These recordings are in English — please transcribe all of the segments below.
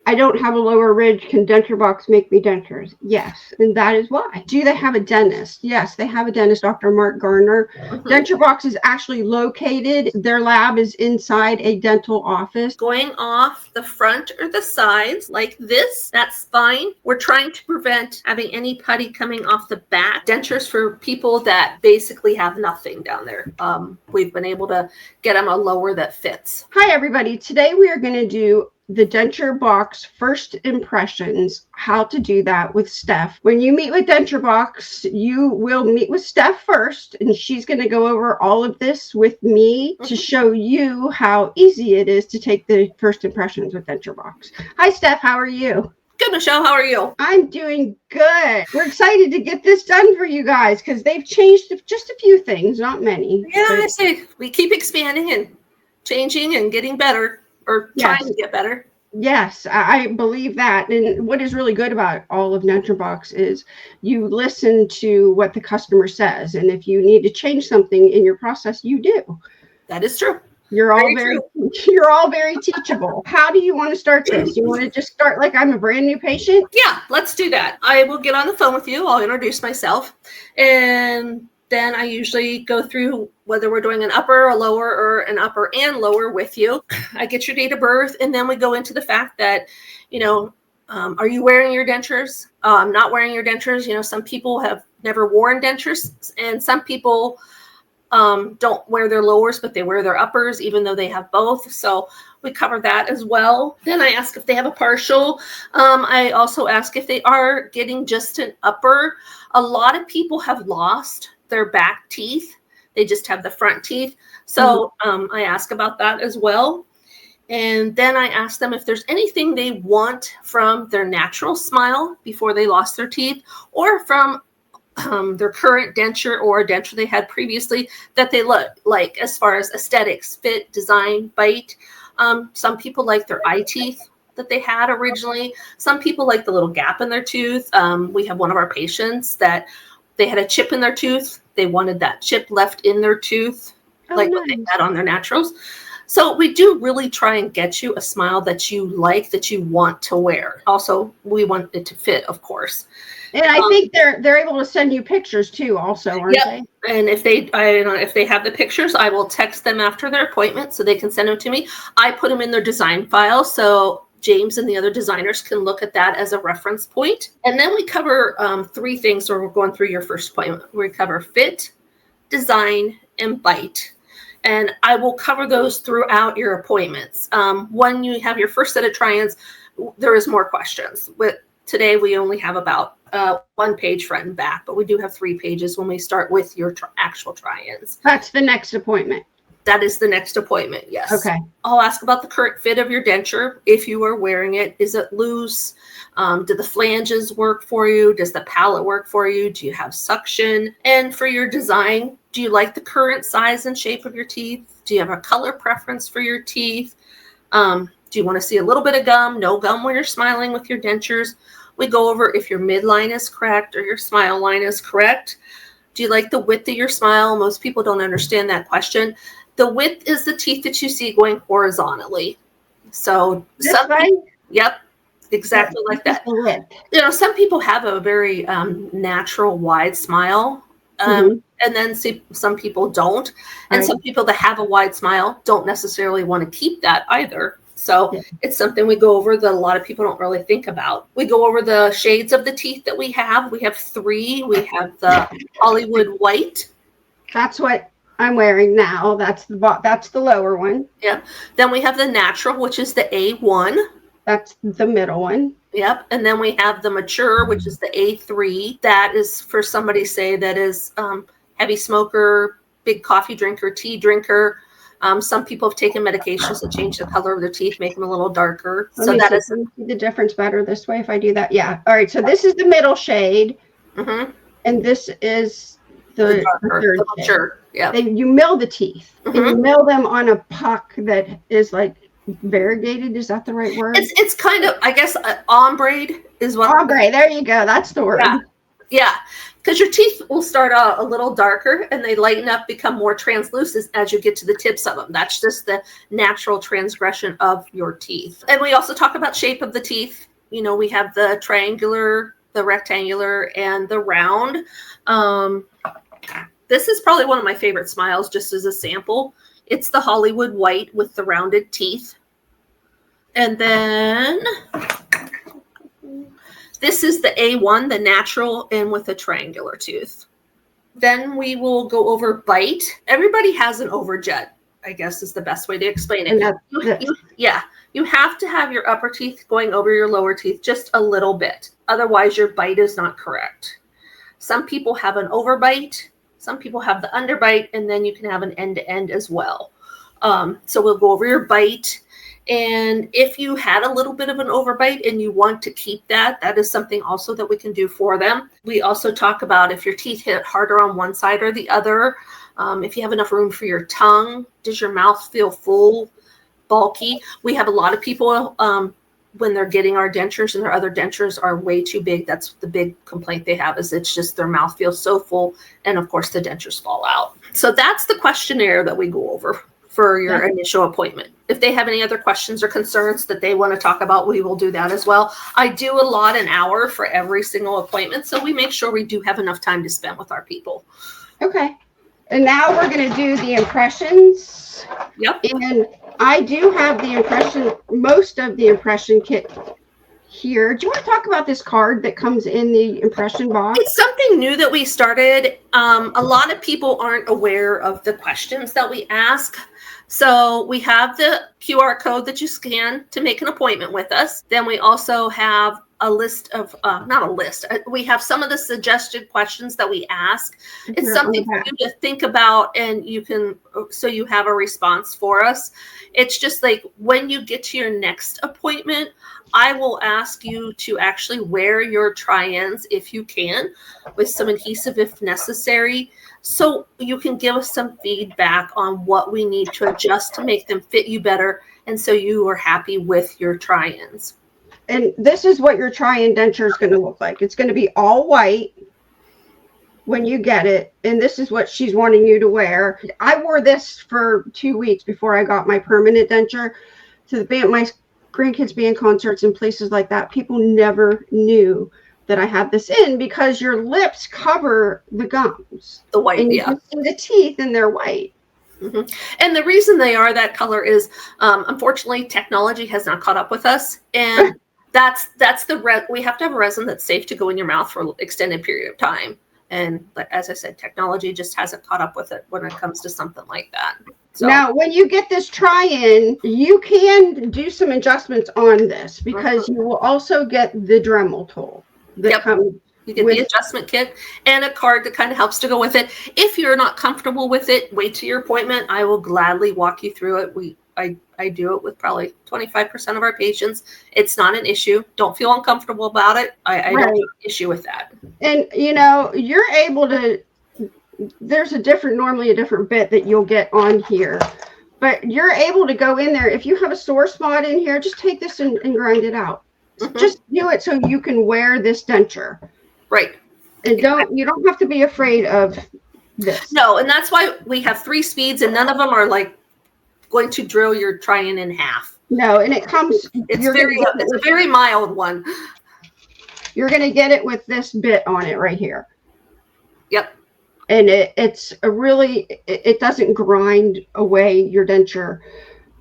I don't have a lower ridge. Can DentureBox make me dentures? Yes, and that is why. Do they have a dentist? Yes, they have a dentist, Dr. Mark Garner. DentureBox is actually located. Their lab is inside a dental office. Going off the front or the sides like this, that's fine. We're trying to prevent having any putty coming off the back. Dentures for people that basically have nothing down there. We've been able to get them a lower that fits. Hi, everybody. Today we are going to do the DentureBox first impressions, how to do that with Steph. When you meet with DentureBox, you will meet with Steph first, and she's going to go over all of this with me to show you how easy it is to take the first impressions with DentureBox. Hi, Steph. How are you? Good, Michelle. How are you? I'm doing good. We're excited to get this done for you guys because they've changed just a few things, not many. Yeah, I say we keep expanding and changing and getting better. Or trying to get better. Yes, I believe that. And what is really good about all of DentureBox is you listen to what the customer says. And if you need to change something in your process, you do. That is true. You're all very teachable. How do you want to start this? You want to just start like I'm a brand new patient? Yeah, let's do that. I will get on the phone with you. I'll introduce myself. And then I usually go through whether we're doing an upper, a lower, or an upper and lower with you. I get your date of birth, and then we go into the fact that, are you wearing your dentures? Not wearing your dentures. Some people have never worn dentures, and some people don't wear their lowers, but they wear their uppers, even though they have both. So we cover that as well. Then I ask if they have a partial. I also ask if they are getting just an upper. A lot of people have lost their back teeth. They just have the front teeth. So I ask about that as well. And then I ask them if there's anything they want from their natural smile before they lost their teeth, or from their current denture or a denture they had previously that they look like as far as aesthetics, fit, design, bite. Some people like their eye teeth that they had originally. Some people like the little gap in their tooth. We have one of our patients that they had a chip in their tooth. They wanted that chip left in their tooth, what they had on their naturals. So we do really try and get you a smile that you like, that you want to wear. Also, we want it to fit, of course. And I think they're able to send you pictures too, also, aren't they? And if they have the pictures, I will text them after their appointment so they can send them to me. I put them in their design file, so James and the other designers can look at that as a reference point. And then we cover 3 things. So we're going through your first appointment. We cover fit, design, and bite. And I will cover those throughout your appointments. When you have your first set of try-ins, there is more questions. Today, we only have about 1 page front and back, but we do have 3 pages when we start with your actual try-ins. That's the next appointment. That is the next appointment, yes. Okay. I'll ask about the current fit of your denture. If you are wearing it, is it loose? Do the flanges work for you? Does the palate work for you? Do you have suction? And for your design, do you like the current size and shape of your teeth? Do you have a color preference for your teeth? Do you want to see a little bit of gum? No gum when you're smiling with your dentures? We go over if your midline is correct or your smile line is correct. Do you like the width of your smile? Most people don't understand that question. The width is the teeth that you see going horizontally. So yep, exactly like that. Some people have a very natural wide smile. And then some people don't. And some people that have a wide smile don't necessarily want to keep that either. So it's something we go over that a lot of people don't really think about. We go over the shades of the teeth that we have. We have 3. We have the Hollywood white. That's what I'm wearing now. That's the lower one. Yeah. Then we have the natural, which is the A1. That's the middle one. Yep. And then we have the mature, which is the A3. That is for somebody, say, that is heavy smoker, big coffee drinker, tea drinker. Some people have taken medications to change the color of their teeth, make them a little darker. So that is the difference better this way if I do that. Yeah. All right. So this is the middle shade. And this is the third shade. Yeah. You mill the teeth. And you mill them on a puck that is like variegated. Is that the right word? It's kind of, I guess, ombre is what. Ombre. There you go. That's the word. Yeah. because your teeth will start out a little darker and they lighten up, become more translucent as you get to the tips of them. That's just the natural transgression of your teeth. And we also talk about shape of the teeth. You know, we have the triangular, the rectangular, and the round. This is probably one of my favorite smiles, just as a sample. It's the Hollywood white with the rounded teeth. And then this is the A1, the natural, and with a triangular tooth. Then we will go over bite. Everybody has an overjet, I guess is the best way to explain it. You have to have your upper teeth going over your lower teeth just a little bit. Otherwise, your bite is not correct. Some people have an overbite. Some people have the underbite, and then you can have an end-to-end as well. So we'll go over your bite. And if you had a little bit of an overbite and you want to keep that, that is something also that we can do for them. We also talk about if your teeth hit harder on one side or the other, if you have enough room for your tongue, does your mouth feel full, bulky? We have a lot of people when they're getting our dentures and their other dentures are way too big. That's the big complaint they have, is it's just their mouth feels so full. And of course the dentures fall out. So that's the questionnaire that we go over for your initial appointment. If they have any other questions or concerns that they want to talk about, we will do that as well. I do allot an hour for every single appointment, so we make sure we do have enough time to spend with our people. Okay. And now we're going to do the impressions. Yep. And I do have the impression, most of the impression kit here. Do you want to talk about this card that comes in the impression box? It's something new that we started. A lot of people aren't aware of the questions that we ask. So we have the QR code that you scan to make an appointment with us. Then we also have a list of, not a list, we have some of the suggested questions that we ask. It's something for you to think about, and you can, so you have a response for us. It's just like when you get to your next appointment, I will ask you to actually wear your try-ins if you can, with some adhesive if necessary, so you can give us some feedback on what we need to adjust to make them fit you better, and so you are happy with your try-ins. And this is what your try-in denture is going to look like. It's going to be all white when you get it, and this is what she's wanting you to wear. I wore this for 2 weeks before I got my permanent denture to the band, my grandkids' band concerts and places like that. People never knew that I had this in because your lips cover the gums. The white, and you can see the teeth, and they're white. Mm-hmm. And the reason they are that color is, unfortunately, technology has not caught up with us, and that's we have to have a resin that's safe to go in your mouth for an extended period of time. And as I said, technology just hasn't caught up with it when it comes to something like that. So now, when you get this try-in, you can do some adjustments on this because you will also get the Dremel tool that comes. You get the adjustment kit and a card that kind of helps to go with it. If you're not comfortable with it, wait till your appointment. I will gladly walk you through it. I do it with probably 25% of our patients. It's not an issue. Don't feel uncomfortable about it. I don't have an issue with that. And, you know, you're able to, there's normally a different bit that you'll get on here. But you're able to go in there. If you have a sore spot in here, just take this and grind it out. Mm-hmm. Just do it so you can wear this denture. Right. And you don't have to be afraid of this. No, and that's why we have 3 speeds, and none of them are like going to drill your try-in in half. No, and it comes. It's a very mild one. You're going to get it with this bit on it right here. Yep. And it's a really, it doesn't grind away your denture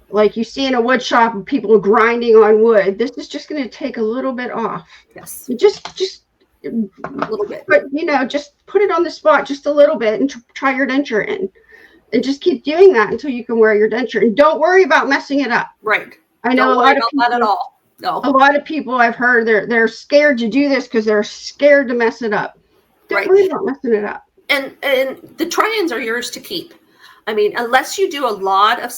like you see in a wood shop. People are grinding on wood. This is just going to take a little bit off. Yes. Just a little bit. But, you know, just put it on the spot just a little bit and try your denture in. And just keep doing that until you can wear your denture. And don't worry about messing it up. Right. I know don't a lot of people, that at all. No. A lot of people I've heard they're scared to do this because they're scared to mess it up. Don't worry about messing it up. And the try-ins are yours to keep. I mean, unless you do a lot of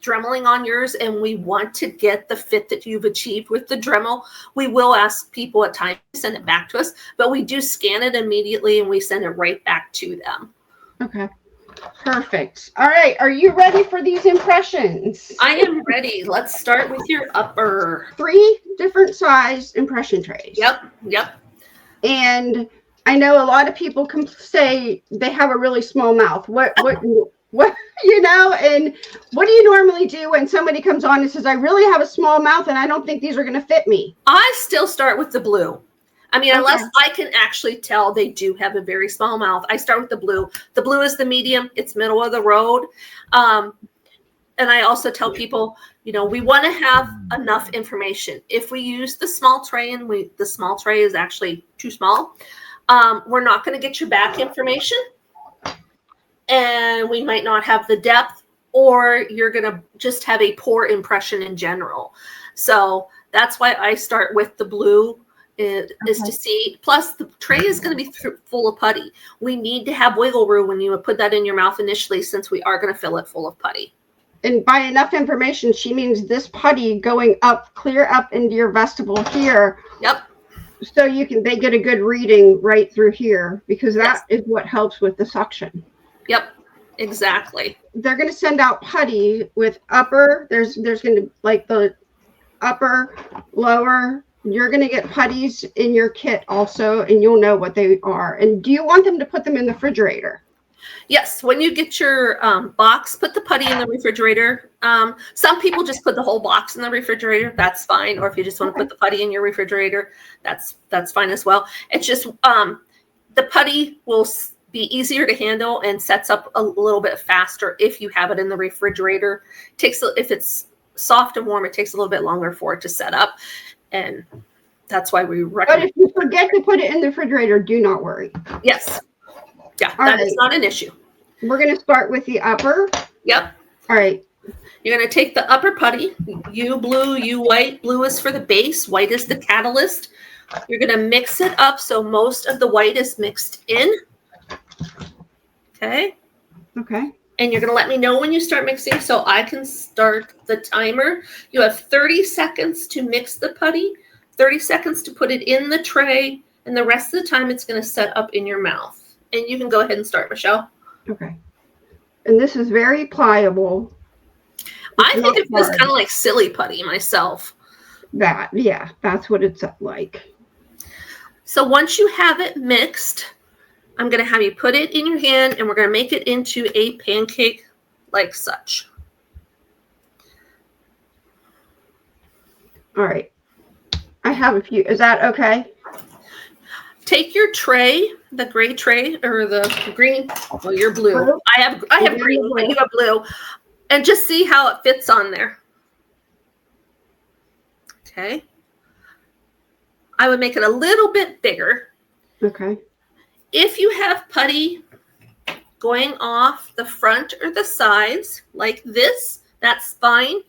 dremeling on yours and we want to get the fit that you've achieved with the Dremel, we will ask people at times to send it back to us, but we do scan it immediately and we send it right back to them. Okay. Perfect. All right. Are you ready for these impressions? I am ready. Let's start with your upper. 3 different size impression trays. Yep. And I know a lot of people can say they have a really small mouth. What, and what do you normally do when somebody comes on and says, I really have a small mouth and I don't think these are going to fit me? I still start with the blue. I mean, Okay. unless I can actually tell they do have a very small mouth, I start with the blue. The blue is the medium. It's middle of the road. And I also tell people, we want to have enough information. If we use the small tray and the small tray is actually too small, we're not going to get your back information. And we might not have the depth, or you're going to just have a poor impression in general. So that's why I start with the blue. Is to see. Plus, the tray is going to be full of putty. We need to have wiggle room when you put that in your mouth initially, since we are going to fill it full of putty. And by enough information, she means this putty going up, clear up into your vestibule here. Yep. So they get a good reading right through here, because that is what helps with the suction. Yep, exactly. They're going to send out putty with upper. There's going to, like, the upper, lower. You're going to get putties in your kit also, and you'll know what they are. And do you want them to put them in the refrigerator? Yes, when you get your box, put the putty in the refrigerator. Some people just put the whole box in the refrigerator. That's fine. Or if you just want to put the putty in your refrigerator, that's fine as well. It's just the putty will be easier to handle and sets up a little bit faster if you have it in the refrigerator. If it's soft and warm, it takes a little bit longer for it to set up. And that's why we recommend. But if you forget to put it in the refrigerator, do not worry. Yes. Yeah, that is not an issue. We're going to start with the upper. Yep. All right. You're going to take the upper putty. You blue, you white. Blue is for the base. White is the catalyst. You're going to mix it up so most of the white is mixed in. Okay. Okay. And you're going to let me know when you start mixing so I can start the timer. You have 30 seconds to mix the putty, 30 seconds to put it in the tray, and the rest of the time it's going to set up in your mouth. And you can go ahead and start, Michelle. Okay. And this is very pliable. I think it feels kind of like silly putty myself. That's what it's like. So once you have it mixed, I'm going to have you put it in your hand, and we're going to make it into a pancake like such. All right. I have a few. Is that okay? Take your tray, the gray tray, or the green. Well, you're blue. I have green, but you have blue. And just see how it fits on there. Okay. I would make it a little bit bigger. Okay. If you have putty going off the front or the sides like this, that's fine.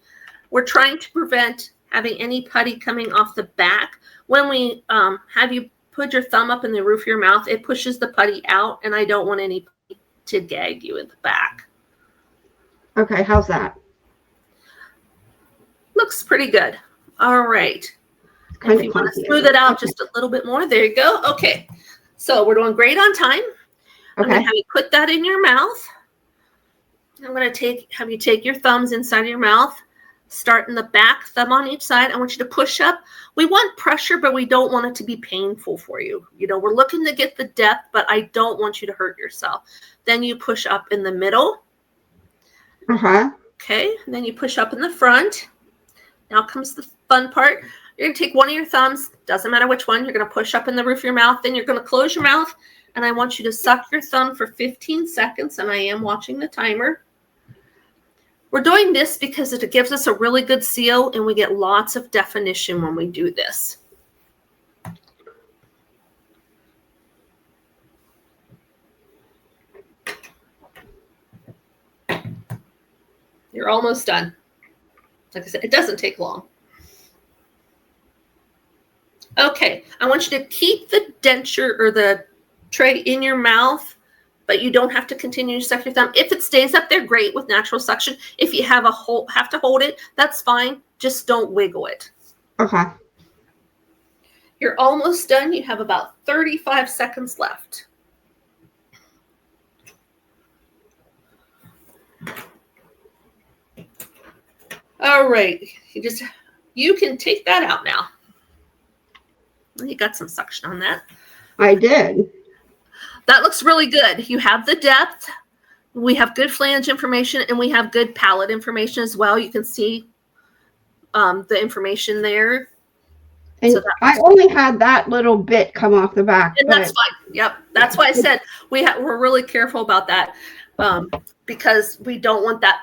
We're trying to prevent having any putty coming off the back. When we have you put your thumb up in the roof of your mouth, it pushes the putty out, and I don't want any putty to gag you in the back. Okay, how's that? Looks pretty good. All right. If you want to smooth it out just a little bit more, there you go. Okay. So we're doing great on time. I'm going to have you put that in your mouth. I'm going to have you take your thumbs inside of your mouth, start in the back, thumb on each side. I want you to push up. We want pressure, but we don't want it to be painful for you. We're looking to get the depth, but I don't want you to hurt yourself. Then you push up in the middle. Okay. And then you push up in the front. Now comes the fun part. You're going to take one of your thumbs, doesn't matter which one, you're going to push up in the roof of your mouth, then you're going to close your mouth, and I want you to suck your thumb for 15 seconds, and I am watching the timer. We're doing this because it gives us a really good seal, and we get lots of definition when we do this. You're almost done. Like I said, it doesn't take long. Okay, I want you to keep the denture or the tray in your mouth, but you don't have to continue to suck your thumb. If it stays up there, great with natural suction. If you have to hold it, that's fine. Just don't wiggle it. Okay. You're almost done. You have about 35 seconds left. All right, you can take that out now. You got some suction on that. I did. That looks really good. You have the depth. We have good flange information, and we have good palette information as well. You can see the information there. And So I only had that little bit come off the back. And that's fine. Yep. That's why I said we're really careful about that because we don't want that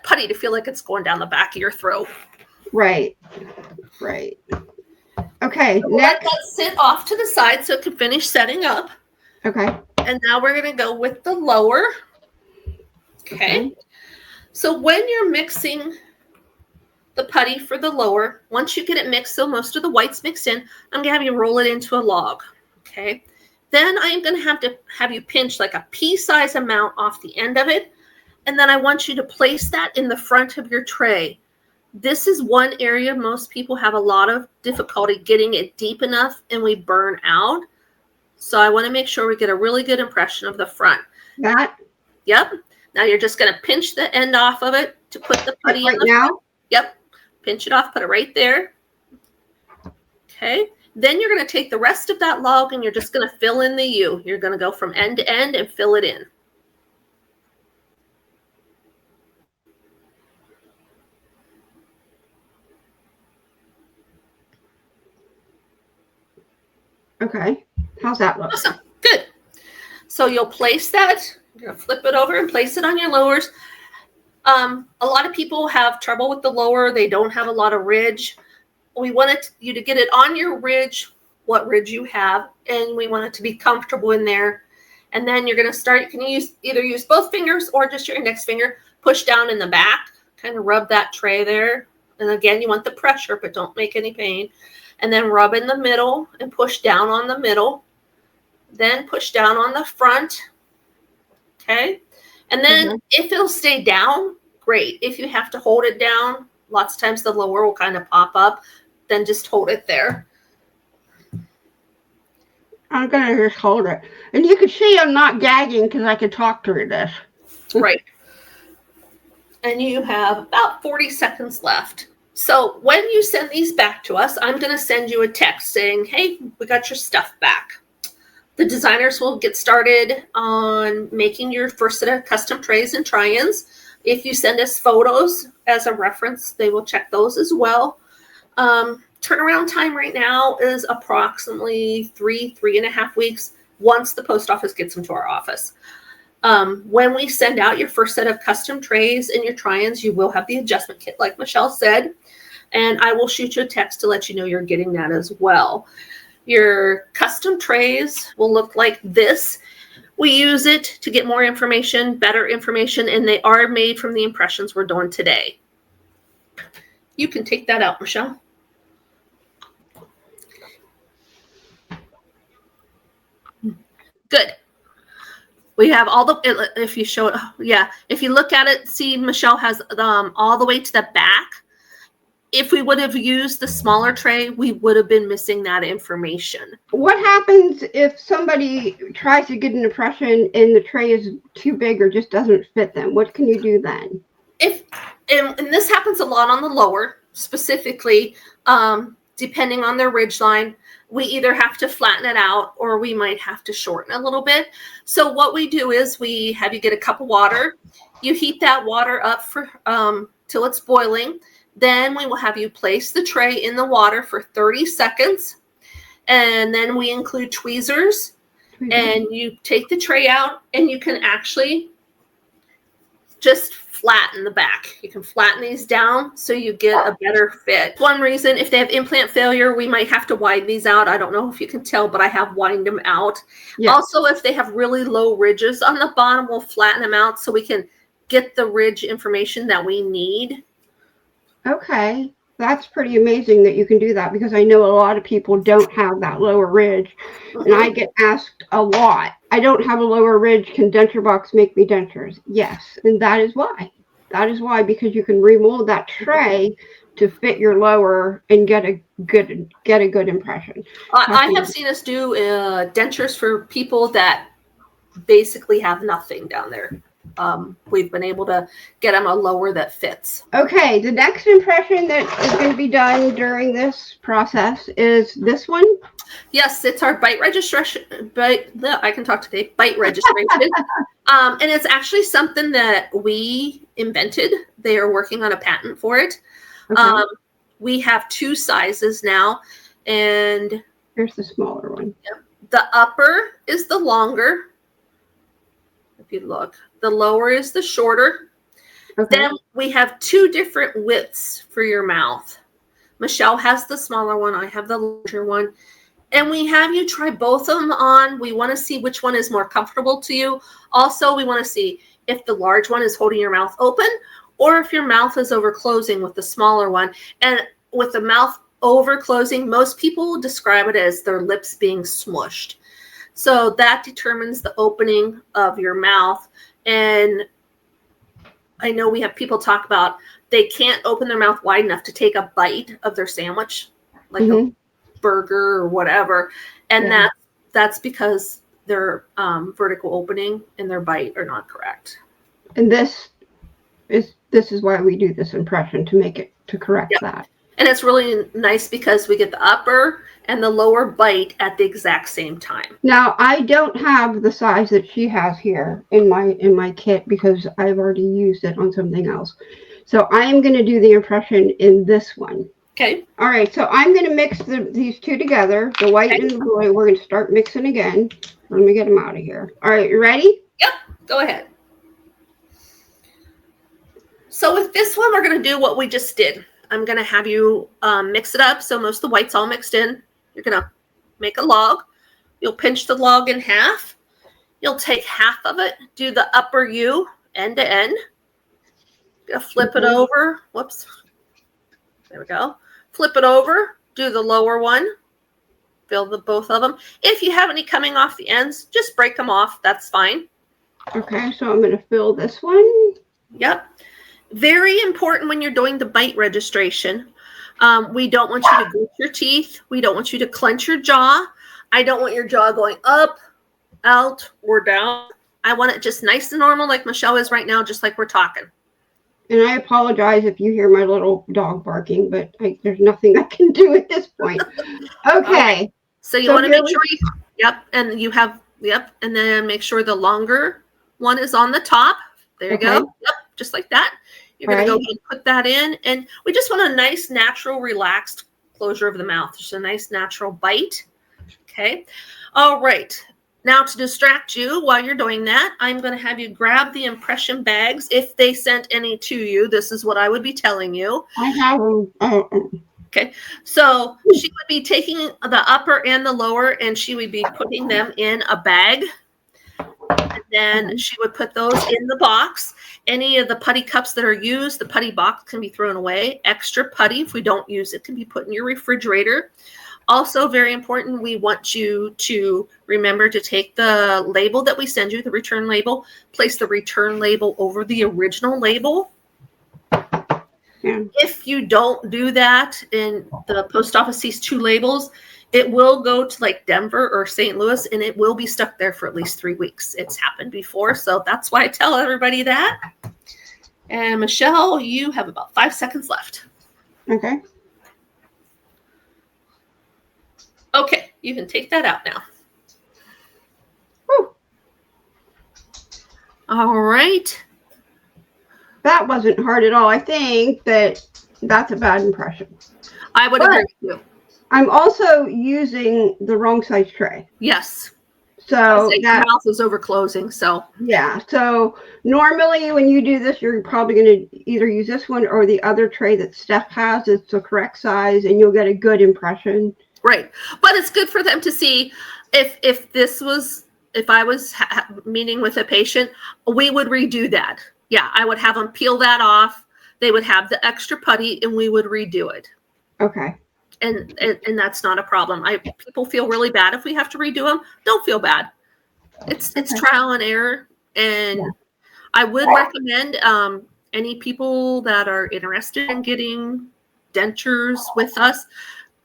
putty to feel like it's going down the back of your throat. Right. Right. Okay. So we'll let that sit off to the side so it can finish setting up. Okay. And now we're going to go with the lower. Okay. So when you're mixing the putty for the lower, once you get it mixed, so most of the white's mixed in, I'm going to have you roll it into a log. Okay. Then I'm going to have you pinch like a pea-size amount off the end of it. And then I want you to place that in the front of your tray. This is one area most people have a lot of difficulty getting it deep enough and we burn out. So I want to make sure we get a really good impression of the front. That? Yep. Now you're just going to pinch the end off of it to put the putty in the front. Yep. Pinch it off, put it right there. Okay. Then you're going to take the rest of that log and you're just going to fill in the U. You're going to go from end to end and fill it in. Okay. How's that look? Awesome. Good. So you'll place that. You're going to flip it over and place it on your lowers. A lot of people have trouble with the lower. They don't have a lot of ridge. We want you to get it on your ridge, what ridge you have, and we want it to be comfortable in there. And then you're going to start, you can either use both fingers or just your index finger, push down in the back, kind of rub that tray there. And again, you want the pressure, but don't make any pain. And then rub in the middle and push down on the middle. Then push down on the front. Okay. And then if it'll stay down, great. If you have to hold it down, lots of times the lower will kind of pop up. Then just hold it there. I'm going to just hold it. And you can see I'm not gagging because I can talk through this. Right. And you have about 40 seconds left. So when you send these back to us, I'm going to send you a text saying, hey, we got your stuff back. The designers will get started on making your first set of custom trays and try-ins. If you send us photos as a reference, they will check those as well. Turnaround time right now is approximately 3.5 weeks once the post office gets them to our office. When we send out your first set of custom trays and your try-ins, you will have the adjustment kit like Michelle said, and I will shoot you a text to let you know you're getting that as well. Your custom trays will look like this. We use it to get more information, better information, and they are made from the impressions we're doing today. You can take that out, Michelle. Good. We have all the, if you show it, yeah, if you look at it, see Michelle has all the way to the back. If we would have used the smaller tray, we would have been missing that information. What happens if somebody tries to get an impression and the tray is too big or just doesn't fit them? What can you do then? And this happens a lot on the lower, specifically, depending on their ridge line, we either have to flatten it out or we might have to shorten a little bit. So what we do is we have you get a cup of water. You heat that water up for till it's boiling. Then we will have you place the tray in the water for 30 seconds. And then we include tweezers. And you take the tray out and you can actually just flatten the back. You can flatten these down so you get a better fit. One reason, if they have implant failure, we might have to widen these out. I don't know if you can tell, but I have widened them out. Yes. Also, if they have really low ridges on the bottom, we'll flatten them out so we can get the ridge information that we need. Okay. That's pretty amazing that you can do that, because I know a lot of people don't have that lower ridge. And I get asked a lot, I don't have a lower ridge. Can DentureBox make me dentures? Yes. And that is why. That is why, because you can remold that tray to fit your lower and get a good impression. I have seen us do dentures for people that basically have nothing down there. We've been able to get them a lower that fits. Okay, the next impression that is going to be done during this process is this one. Yes, it's our bite registration. I can talk today. Bite registration, and it's actually something that we invented. They are working on a patent for it. Okay. We have 2 sizes now, and Here's the smaller one. the upper is the longer. If you look, the lower is the shorter. Okay. Then we have 2 different widths for your mouth. Michelle has the smaller one. I have the larger one. And we have you try both of them on. We want to see which one is more comfortable to you. Also, we want to see if the large one is holding your mouth open or if your mouth is over closing with the smaller one. And with the mouth over closing, most people describe it as their lips being smushed. So that determines the opening of your mouth. And I know we have people talk about they can't open their mouth wide enough to take a bite of their sandwich, like a burger or whatever. And that's because their vertical opening and their bite are not correct. And this is why we do this impression, to correct that. And it's really nice because we get the upper and the lower bite at the exact same time. Now, I don't have the size that she has here in my kit because I've already used it on something else. So I am going to do the impression in this one. Okay. All right. So I'm going to mix these 2 together, the white and the blue. We're going to start mixing again. Let me get them out of here. All right. You ready? Yep. Go ahead. So with this one, we're going to do what we just did. I'm going to have you mix it up. So most of the white's all mixed in. You're going to make a log. You'll pinch the log in half. You'll take half of it, do the upper U end to end. You're going to flip it over. Whoops. There we go. Flip it over. Do the lower one. Fill both of them. If you have any coming off the ends, just break them off. That's fine. Okay. So I'm going to fill this one. Yep. Very important when you're doing the bite registration. We don't want you to grit your teeth. We don't want you to clench your jaw. I don't want your jaw going up, out, or down. I want it just nice and normal like Michelle is right now, just like we're talking. And I apologize if you hear my little dog barking, but there's nothing I can do at this point. Okay. So you want to make sure and then make sure the longer one is on the top. There you go. Yep, just like that. You're going to go and put that in. And we just want a nice, natural, relaxed closure of the mouth. Just a nice, natural bite. Okay. All right. Now to distract you while you're doing that, I'm going to have you grab the impression bags. If they sent any to you, this is what I would be telling you. I have them. Okay. So she would be taking the upper and the lower, and she would be putting them in a bag. And then she would put those in the box. Any of the putty cups that are used, the putty box can be thrown away. Extra putty, if we don't use it, can be put in your refrigerator. Also, very important, we want you to remember to take the label that we send you, the return label, place the return label over the original label. If you don't do that and the post office sees 2 labels, it will go to like Denver or St. Louis, and it will be stuck there for at least 3 weeks. It's happened before, so that's why I tell everybody that. And Michelle, you have about 5 seconds left. Okay. Okay, you can take that out now. Whew. All right. That wasn't hard at all. I think that's a bad impression. I would agree with you. I'm also using the wrong size tray. Yes. So that mouth is over closing. So yeah. So normally when you do this, you're probably going to either use this one or the other tray that Steph has. It's the correct size, and you'll get a good impression. Right. But it's good for them to see if I was meeting with a patient, we would redo that. Yeah, I would have them peel that off. They would have the extra putty, and we would redo it. Okay. And that's not a problem. People feel really bad if we have to redo them. Don't feel bad. It's trial and error. And I would recommend any people that are interested in getting dentures with us,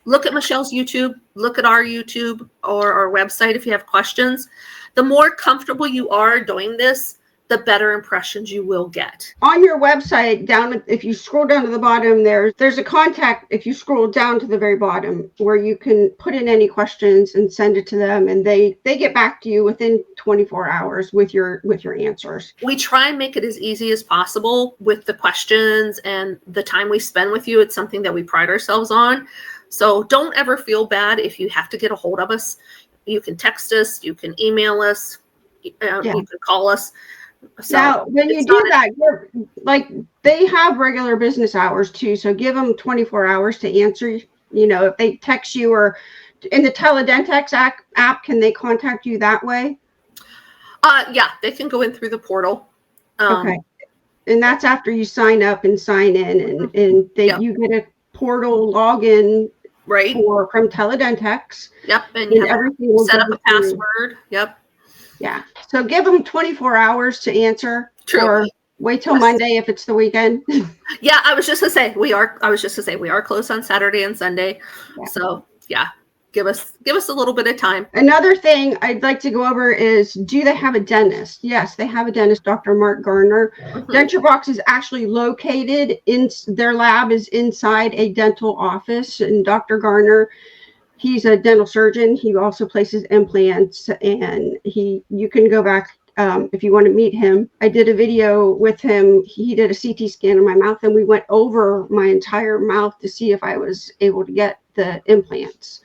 look at Michelle's YouTube, look at our YouTube or our website if you have questions. The more comfortable you are doing this, the better impressions you will get. On your website, if you scroll down to the bottom, there's a contact. If you scroll down to the very bottom, where you can put in any questions and send it to them, and they get back to you within 24 hours with your answers. We try and make it as easy as possible with the questions and the time we spend with you. It's something that we pride ourselves on. So don't ever feel bad if you have to get a hold of us. You can text us, you can email us, you can call us. So now, when you do that, they have regular business hours too. So give them 24 hours to answer. If they text you, or in the Teledentex app, can they contact you that way? Yeah, they can go in through the portal. Okay. And that's after you sign up and sign in, and you get a portal login from Teledentex. Yep. And you have to set up a password. Yep. Yeah. So give them 24 hours to answer. True. Or wait till Monday if it's the weekend. Yeah, I was just gonna say we are closed on Saturday and Sunday. Yeah. So yeah, give us a little bit of time. Another thing I'd like to go over is, do they have a dentist? Yes, they have a dentist, Dr. Mark Garner. Mm-hmm. DentureBox is actually located in their lab is inside a dental office, and Dr. Garner, he's a dental surgeon. He also places implants, and you can go back if you want to meet him. I did a video with him. He did a CT scan of my mouth, and we went over my entire mouth to see if I was able to get the implants.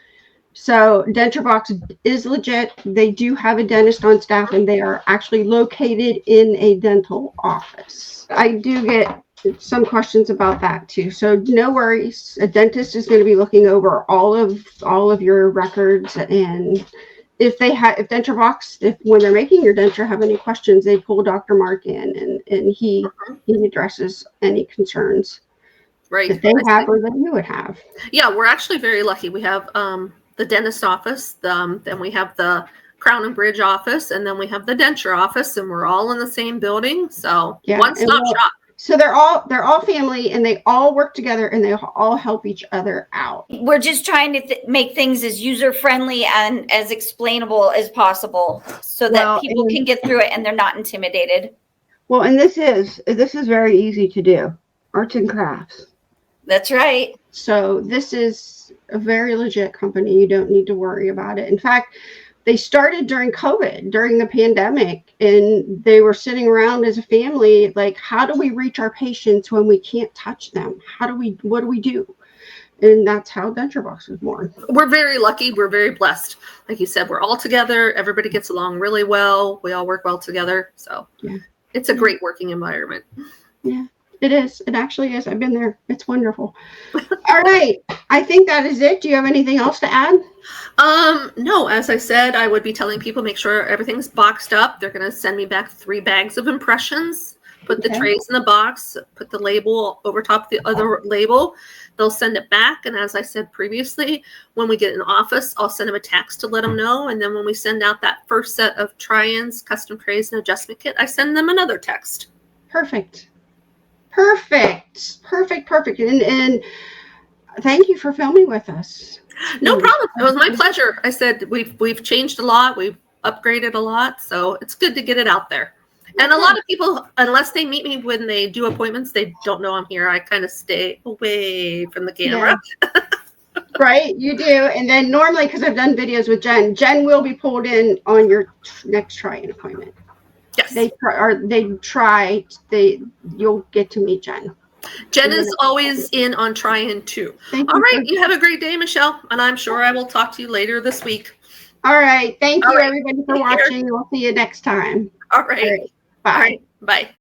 So DentureBox is legit. They do have a dentist on staff, and they are actually located in a dental office. I do get some questions about that too. So no worries. A dentist is going to be looking over all of your records, and if DentureBox, when they're making your denture, have any questions, they pull Dr. Mark in, and he addresses any concerns that they have or that you would have. Yeah, we're actually very lucky. We have the dentist office, then we have the Crown and Bridge office, and then we have the denture office, and we're all in the same building. So one-stop shop. So they're all family, and they all work together, and they all help each other out. We're just trying to make things as user-friendly and as explainable as possible, so that people can get through it and they're not intimidated. Well, and this is very easy to do. Arts and crafts. That's right. So this is a very legit company. You don't need to worry about it. In fact, they started during COVID, during the pandemic, and they were sitting around as a family, like, how do we reach our patients when we can't touch them? What do we do? And that's how DentureBox was born. We're very lucky. We're very blessed. Like you said, we're all together. Everybody gets along really well. We all work well together. So it's a great working environment. Yeah. It is. It actually is. I've been there. It's wonderful. All right. I think that is it. Do you have anything else to add? No. As I said, I would be telling people, make sure everything's boxed up. They're going to send me back 3 bags of impressions. Put the trays in the box. Put the label over top of the other label. They'll send it back. And as I said previously, when we get in office, I'll send them a text to let them know. And then when we send out that first set of try-ins, custom trays, and adjustment kit, I send them another text. Perfect. And thank you for filming with us. No problem. It was my pleasure. I said we've changed a lot. We've upgraded a lot. So it's good to get it out there. And a lot of people, unless they meet me when they do appointments, they don't know I'm here. I kind of stay away from the camera. Yeah. Right, you do. And then normally, because I've done videos with Jen will be pulled in on your next try-in appointment. Yes. You'll get to meet Jen. Jen is always in on try-in too. All right. You have a great day, Michelle. And I'm sure I will talk to you later this week. All right. Thank you, everybody, for watching. We'll see you next time. All right. Bye. All right. Bye.